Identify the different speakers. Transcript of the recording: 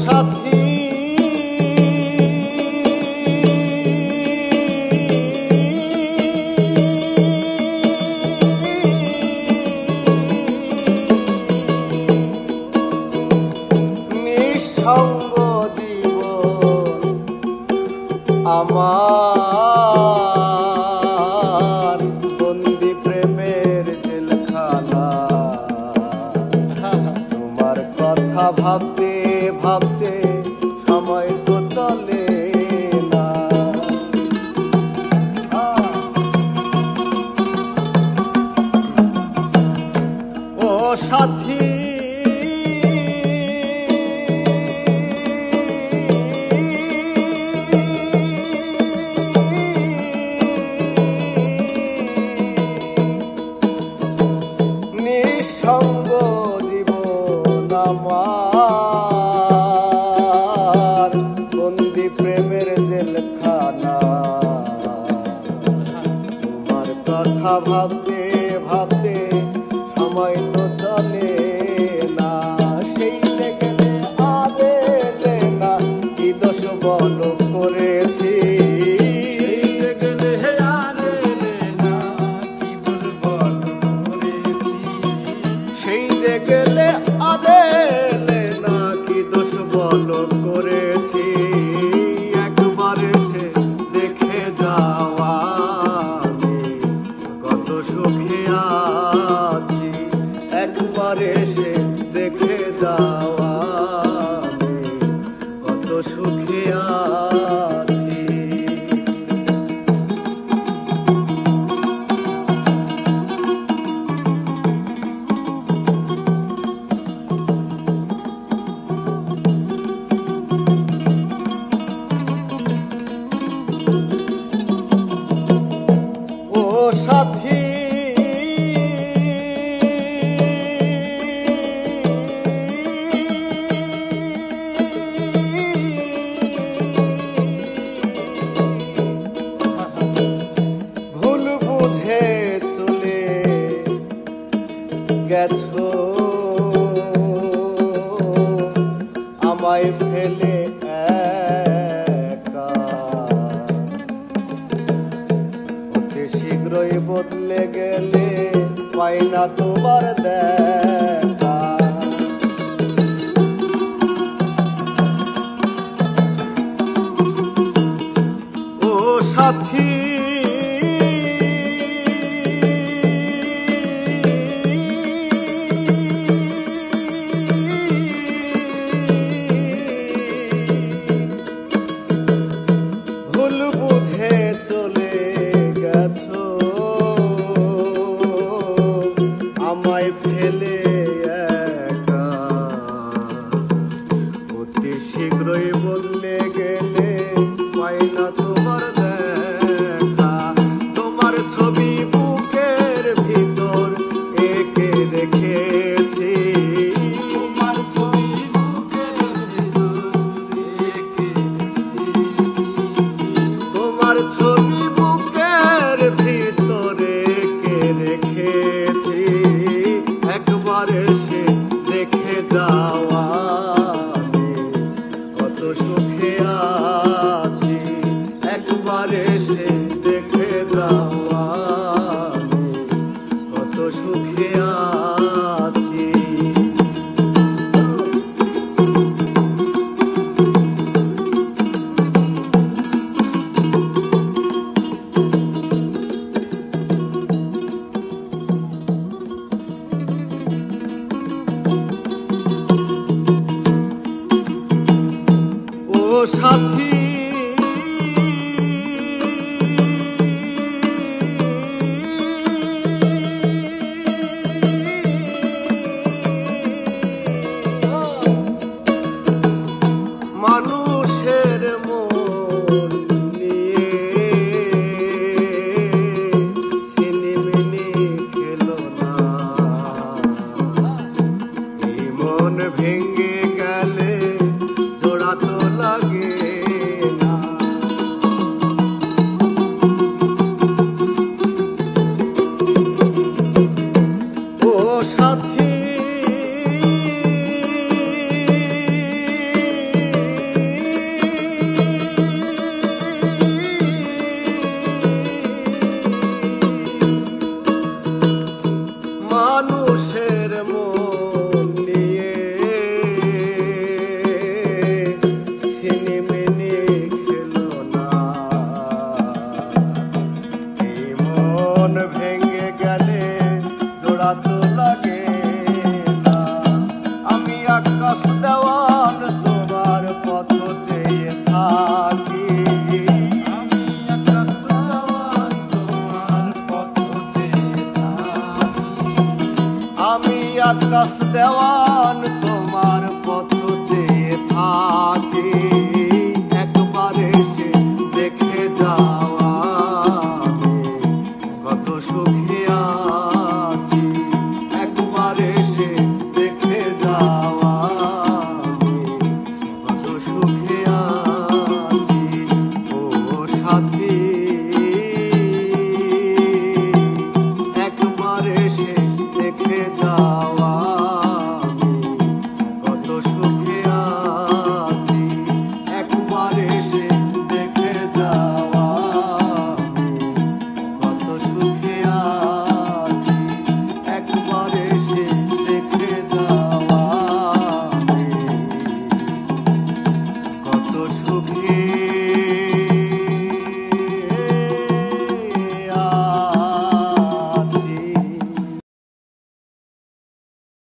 Speaker 1: সাথী নিঃসঙ্গ জীবন আমার বন্দি প্রেমের জেলখানা। তোমার কথা ভাবতে ভাবতে সময় তো চলে না। ও সাথী নিঃসঙ্গ জীবন আমার বন্দি প্রেমের জেলখানা। তোমার কথা ভাবতে ভাবতে সময় তো চলে না। সেই দেখলে আদেলে না কি দোষ বল করেছি। সেই দেখলে আদেলে না কি দোষ বল করেছি। একবার এসে দেখে যাওয়া কত সুখে আছি। একবার এসে দেখে যাওয়া কত সুখে আছি। ও সাথী ভুল বুঝে চলে গেছো আমায় ফেলে একা। অতি শীঘ্রই বদলে গেলে পাই না তোমার দেখা। ও সাথী ভুল বুঝে চলে গেছো আমায় ফেলে একা। অতি শীঘ্রই বদলে গেলে পাই না তোমার দেখা। তোমার ছবি বুকের ভিতর এঁকে রেখেছি। তোমার ছবি বুকের ভিতরে এঁকে রেখেছি। একবার এসে দেখে যাওয়া কত সুখে আছি। একবার এসে দেখে যাওয়া কত সুখে আছি। ও সাথী মানুষের মন নিয়ে ছিনিমিনি খেলো না। এই মন ভেঙে গেলে জোড়া তো লাগে দেওয়া